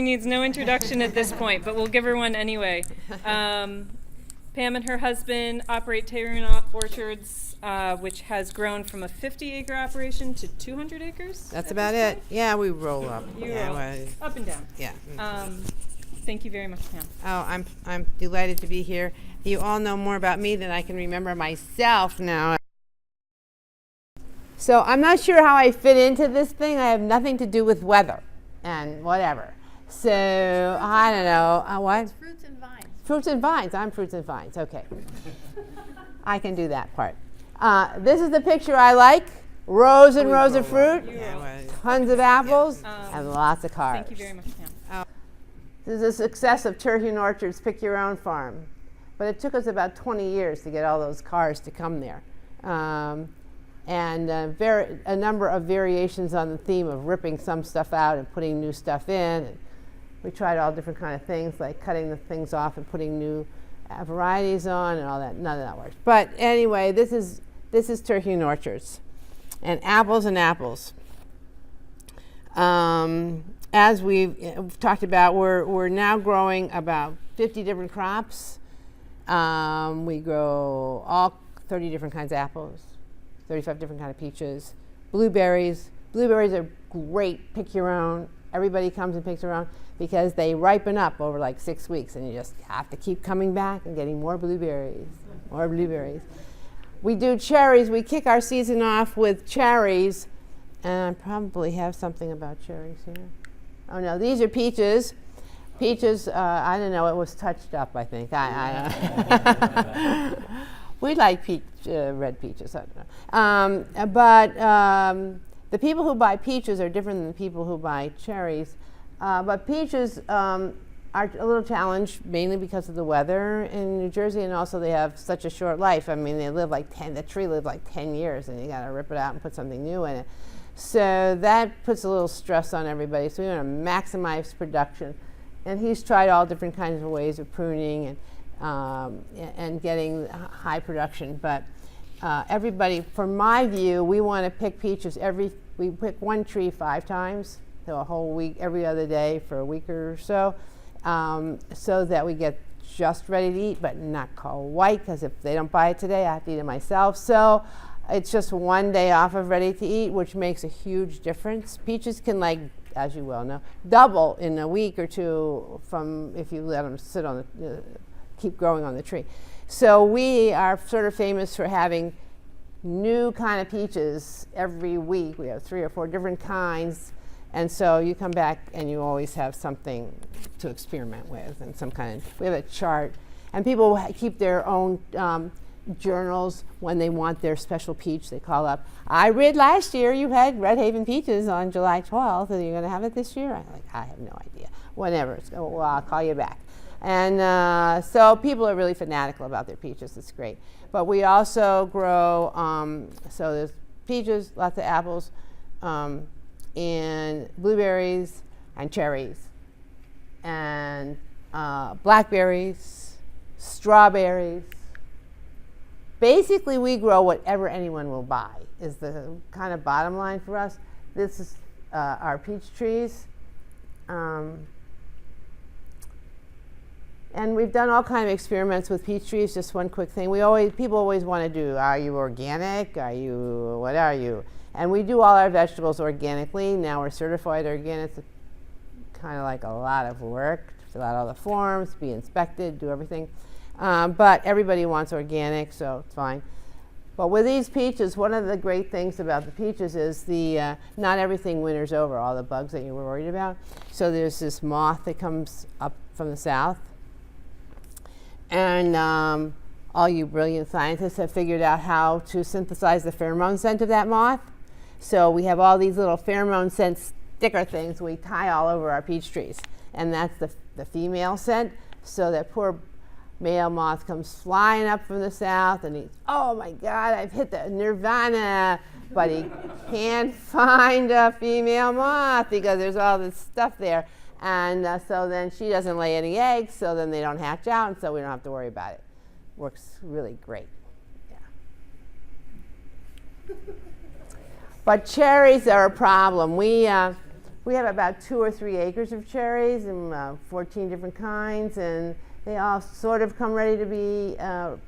Needs no introduction at this point, but we'll give her one anyway. Pam and her husband operate Terhune Orchards, which has grown from a 50-acre operation to 200 acres. That's about it. Yeah, we roll up. Up and down. Yeah. Thank you very much, Pam. Oh, I'm delighted to be here. You all know more about me than I can remember myself now. So I'm not sure how I fit into this thing. I have nothing to do with weather and whatever. So I don't know. What? It's fruits and vines. Fruits and vines. I'm fruits and vines. Okay. I can do that part. This is the picture I like. Rows and rows of fruit, tons of apples, and lots of cars. Thank you very much, Pam. This is a success of Terhune Orchards, Pick Your Own Farm. But it took us about 20 years to get all those cars to come there. And a number of variations on the theme of ripping some stuff out and putting new stuff in. And we tried all different kind of things, like cutting the things off and putting new varieties on and all that. None of that worked. But anyway, this is Terhune Orchards, and apples and apples. As we've talked about, we're now growing about 50 different crops. We grow all 30 different kinds of apples, 35 different kinds of peaches, blueberries. Blueberries are great. Pick your own. Everybody comes and picks their own because they ripen up over like 6 weeks, and you just have to keep coming back and getting more blueberries, more blueberries. We do cherries. We kick our season off with cherries, and I probably have something about cherries here. Oh no, these are peaches. Peaches, I don't know, it was touched up, I think. I don't know. We like red peaches, I don't know. But the people who buy peaches are different than the people who buy cherries. But peaches are a little challenged, mainly because of the weather in New Jersey, and also they have such a short life. I mean, the tree lived like 10 years, and you got to rip it out and put something new in it. So that puts a little stress on everybody. So we want to maximize production. And he's tried all different kinds of ways of pruning and getting high production. But everybody, from my view, we want to pick peaches we pick one tree 5 times, so a whole week, every other day for a week or so, so that we get just ready to eat, but not quite, because if they don't buy it today, I have to eat it myself. So it's just one day off of ready to eat, which makes a huge difference. Peaches can, like, as you well know, double in a week or two from if you let them sit on keep growing on the tree. So we are sort of famous for having new kind of peaches every week. We have 3 or 4 different kinds, and so you come back and you always have something to experiment with, and we have a chart, and people keep their own journals when they want their special peach. They call up, I read last year you had Red Haven peaches on July 12th. Are you going to have it this year? I'm like, I have no idea. Whenever. Well, I'll call you back. And so people are really fanatical about their peaches. It's great. But we also grow, so there's peaches, lots of apples, and blueberries and cherries, and blackberries, strawberries. Basically, we grow whatever anyone will buy is the kind of bottom line for us. This is our peach trees. And we've done all kinds of experiments with peach trees. Just one quick thing. People always want to do, are you organic? What are you? And we do all our vegetables organically. Now we're certified organic. It's kind of like a lot of work to fill out all the forms, be inspected, do everything. But everybody wants organic, so it's fine. But with these peaches, one of the great things about the peaches is not everything winters over, all the bugs that you were worried about. So there's this moth that comes up from the south. And all you brilliant scientists have figured out how to synthesize the pheromone scent of that moth. So we have all these little pheromone scent sticker things we tie all over our peach trees. And that's the female scent, so that poor male moth comes flying up from the south, and he's, oh my God, I've hit the nirvana. But he can't find a female moth because there's all this stuff there. And so then she doesn't lay any eggs, so then they don't hatch out, and so we don't have to worry about it. Works really great. Yeah. But cherries are a problem. we have about 2 or 3 acres of cherries and 14 different kinds, and they all sort of come ready to be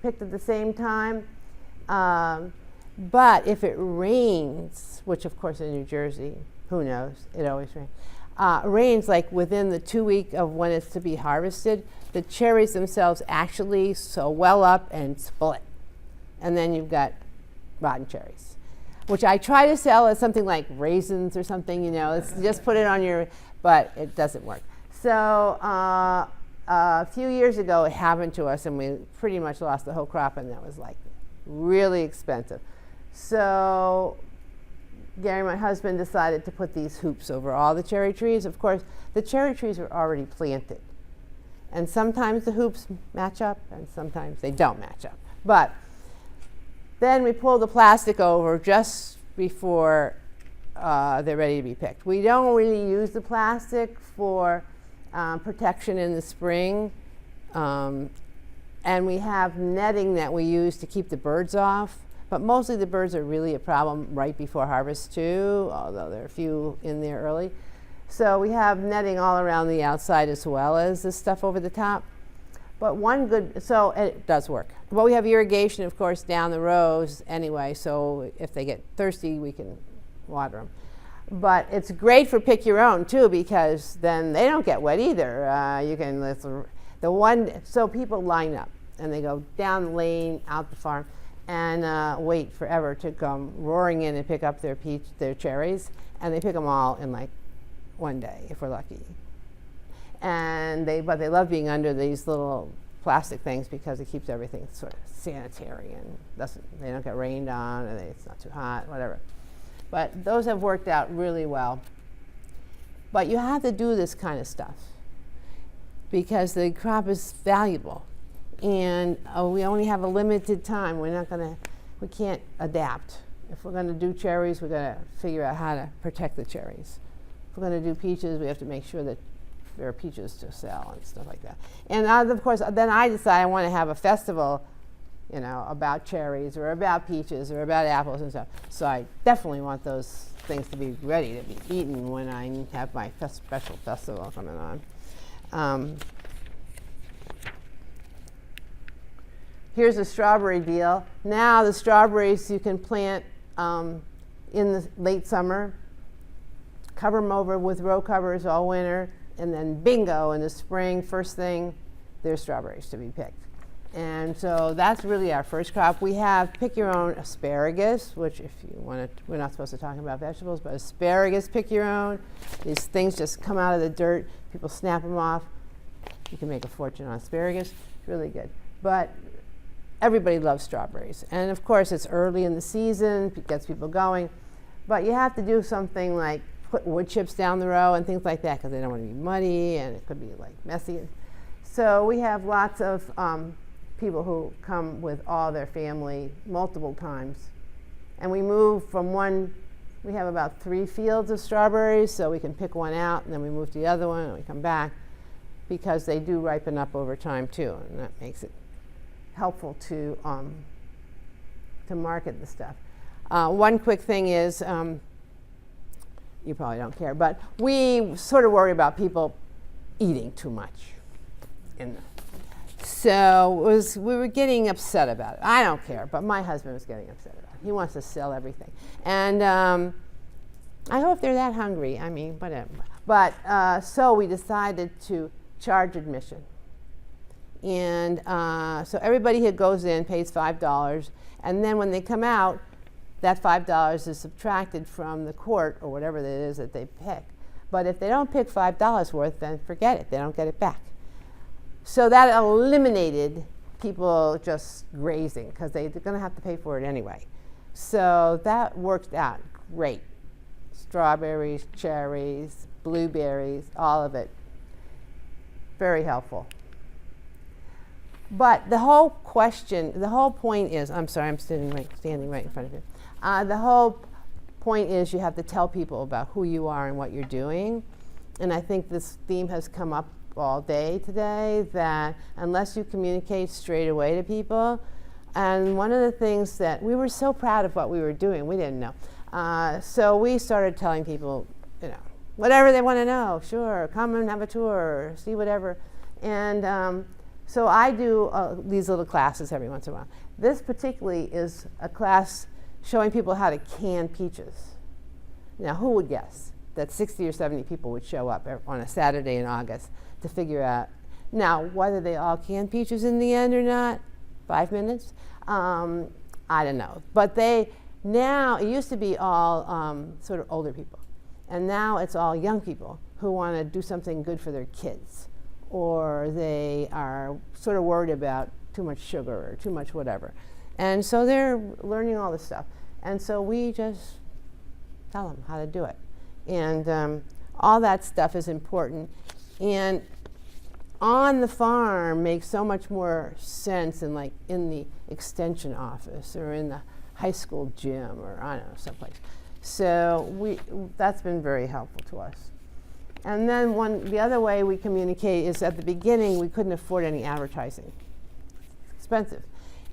picked at the same time. But if it rains, which of course in New Jersey, who knows, it always rains. Rains like within the 2 week of when it's to be harvested, the cherries themselves actually swell up and split. And then you've got rotten cherries, which I try to sell as something like raisins or something, you know, it's just put it on your, but it doesn't work. So a few years ago it happened to us and we pretty much lost the whole crop, and that was like really expensive. So Gary, my husband, decided to put these hoops over all the cherry trees. Of course, the cherry trees were already planted. And sometimes the hoops match up and sometimes they don't match up. But then we pull the plastic over just before they're ready to be picked. We don't really use the plastic for protection in the spring. And we have netting that we use to keep the birds off. But mostly the birds are really a problem right before harvest too, although there are a few in there early. So we have netting all around the outside as well as the stuff over the top. But so it does work. But we have irrigation, of course, down the rows anyway, so if they get thirsty, we can water them. But it's great for pick your own too, because then they don't get wet either. So people line up and they go down the lane, out the farm, and wait forever to come roaring in and pick up their cherries, and they pick them all in like one day if we're lucky. But they love being under these little plastic things because it keeps everything sort of sanitary and they don't get rained on, and it's not too hot, whatever. But those have worked out really well. But you have to do this kind of stuff because the crop is valuable. And we only have a limited time. We can't adapt. If we're going to do cherries, we're going to figure out how to protect the cherries. If we're going to do peaches, we have to make sure that there are peaches to sell and stuff like that. And of course, then I decide I want to have a festival, you know, about cherries or about peaches or about apples and stuff. So I definitely want those things to be ready to be eaten when I have my special festival coming on. Here's a strawberry deal. Now the strawberries you can plant in the late summer, cover them over with row covers all winter, and then bingo, in the spring, first thing, there's strawberries to be picked. And so that's really our first crop. We have pick your own asparagus, which if you want to, we're not supposed to talk about vegetables, but asparagus, pick your own. These things just come out of the dirt. People snap them off. You can make a fortune on asparagus. It's really good. But everybody loves strawberries. And of course, it's early in the season, it gets people going. But you have to do something like put wood chips down the row and things like that because they don't want to be muddy and it could be like messy. So we have lots of people who come with all their family multiple times. And we move from we have about 3 fields of strawberries, so we can pick one out and then we move to the other one and we come back because they do ripen up over time too, and that makes it helpful to market the stuff. One quick thing is, you probably don't care, but we sort of worry about people eating too much. So we were getting upset about it. I don't care, but my husband was getting upset about it. He wants to sell everything. And I go, if they're that hungry, I mean, whatever. But so we decided to charge admission. And so everybody who goes in pays $5, and then when they come out, that $5 is subtracted from the quart or whatever it is that they pick. But if they don't pick $5 worth, then forget it. They don't get it back. So that eliminated people just grazing because they're going to have to pay for it anyway. So that worked out great. Strawberries, cherries, blueberries, all of it. Very helpful. But the whole point is, I'm sorry, I'm standing right in front of you. The whole point is you have to tell people about who you are and what you're doing. And I think this theme has come up all day today, that unless you communicate straight away to people, and one of the things that we were so proud of what we were doing, we didn't know. So we started telling people, you know, whatever they want to know, sure, come and have a tour, see whatever. And so I do these little classes every once in a while. This particularly is a class showing people how to can peaches. Now, who would guess that 60 or 70 people would show up on a Saturday in August to figure out, now, whether they all can peaches in the end or not, 5 minutes, I don't know. But now, it used to be all sort of older people. And now it's all young people who want to do something good for their kids. Or they are sort of worried about too much sugar or too much whatever. And so they're learning all this stuff. And so we just tell them how to do it. And all that stuff is important. And on the farm makes so much more sense than like in the extension office or in the high school gym or I don't know, someplace. So that's been very helpful to us. And then the other way we communicate is at the beginning we couldn't afford any advertising. Expensive.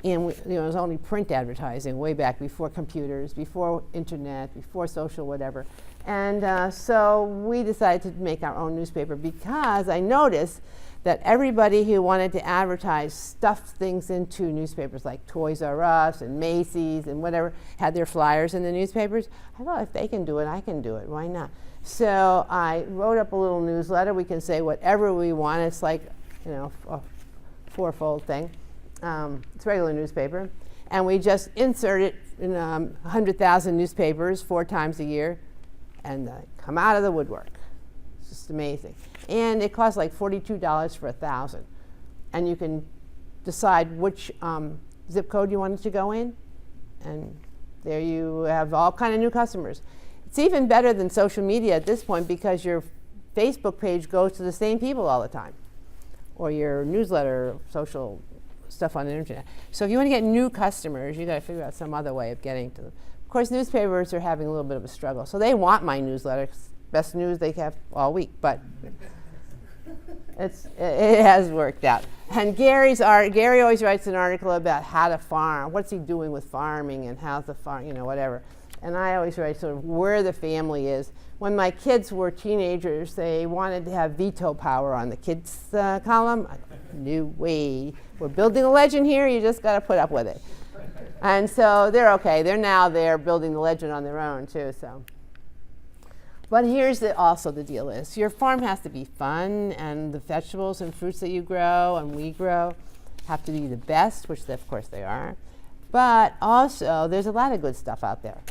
And it was only print advertising way back before computers, before internet, before social whatever. And so we decided to make our own newspaper because I noticed that everybody who wanted to advertise stuffed things into newspapers like Toys R Us and Macy's and whatever, had their flyers in the newspapers. I thought if they can do it, I can do it. Why not? So I wrote up a little newsletter. We can say whatever we want. It's like, a fourfold thing. It's a regular newspaper. And we just insert it in 100,000 newspapers 4 times a year and come out of the woodwork. It's just amazing. And it costs like $42 for 1,000. And you can decide which zip code you want it to go in. And there you have all kind of new customers. It's even better than social media at this point because your Facebook page goes to the same people all the time. Or your newsletter, social stuff on the internet. So if you want to get new customers, you got to figure out some other way of getting to them. Of course, newspapers are having a little bit of a struggle. So they want my newsletter. Best news they have all week, but it has worked out. And Gary always writes an article about how to farm. What's he doing with farming and how's the farm, whatever. And I always write sort of where the family is. When my kids were teenagers, they wanted to have veto power on the kids column. No way. We're building a legend here. You just got to put up with it. And so they're okay. They're building the legend on their own too. So. But here's also the deal is your farm has to be fun, and the vegetables and fruits that you grow and we grow have to be the best, which of course they are. But also there's a lot of good stuff out there.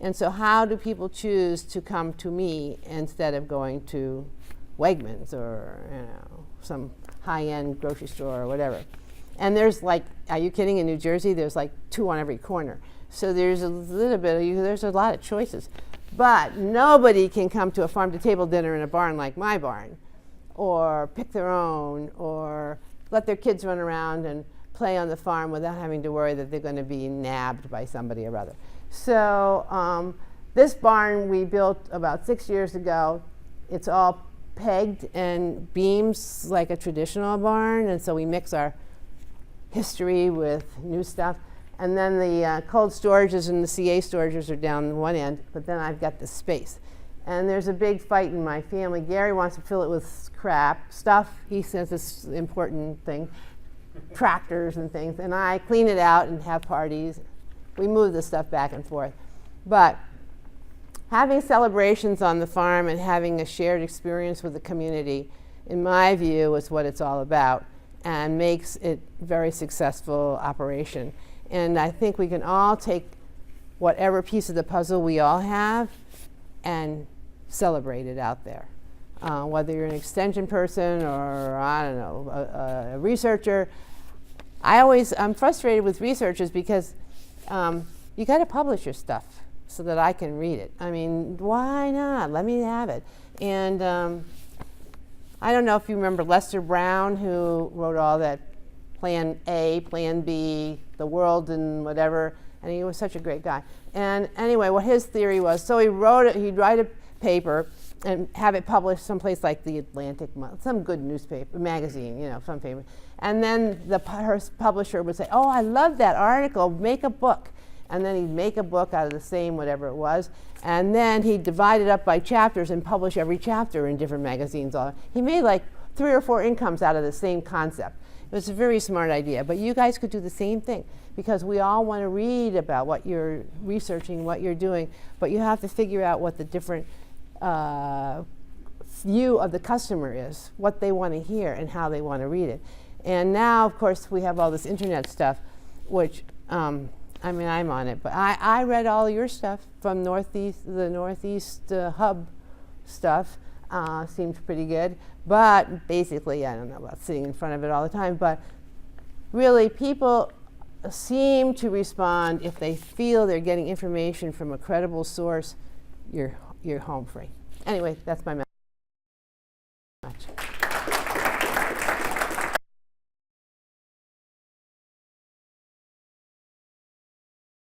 And so how do people choose to come to me instead of going to Wegmans or some high-end grocery store or whatever? And there's like, are you kidding, in New Jersey there's like 2 on every corner. So there's a little bit there's a lot of choices. But nobody can come to a farm-to-table dinner in a barn like my barn, or pick their own, or let their kids run around and play on the farm without having to worry that they're going to be nabbed by somebody or other. So this barn we built about 6 years ago. It's all pegged and beams like a traditional barn, and so we mix our history with new stuff. And then the cold storages and the CA storages are down one end, but then I've got the space. And there's a big fight in my family. Gary wants to fill it with crap stuff. He says it's an important thing, tractors and things. And I clean it out and have parties. We move the stuff back and forth. But having celebrations on the farm and having a shared experience with the community, in my view, is what it's all about and makes it a very successful operation. And I think we can all take whatever piece of the puzzle we all have and celebrate it out there. Whether you're an extension person or, I don't know, a researcher. I'm frustrated with researchers because you got to publish your stuff so that I can read it. I mean, why not? Let me have it. And I don't know if you remember Lester Brown, who wrote all that Plan A, Plan B, the world and whatever, and he was such a great guy. And anyway, what his theory was, so he'd write a paper and have it published someplace like the Atlantic, some good newspaper, magazine, some famous. And then her publisher would say, oh, I love that article, make a book. and then he'd make a book out of the same whatever it was, and then he'd divide it up by chapters and publish every chapter in different magazines. He made like 3 or 4 incomes out of the same concept. It was a very smart idea, but you guys could do the same thing, because we all want to read about what you're researching, what you're doing, but you have to figure out what the different view of the customer is, what they want to hear and how they want to read it. And now, of course, we have all this internet stuff, which, I mean, I'm on it, but I read all your stuff from the Northeast Hub stuff. Seemed pretty good, but basically, I don't know about sitting in front of it all the time, but really people seem to respond if they feel they're getting information from a credible source. You're home free. Anyway, that's my message.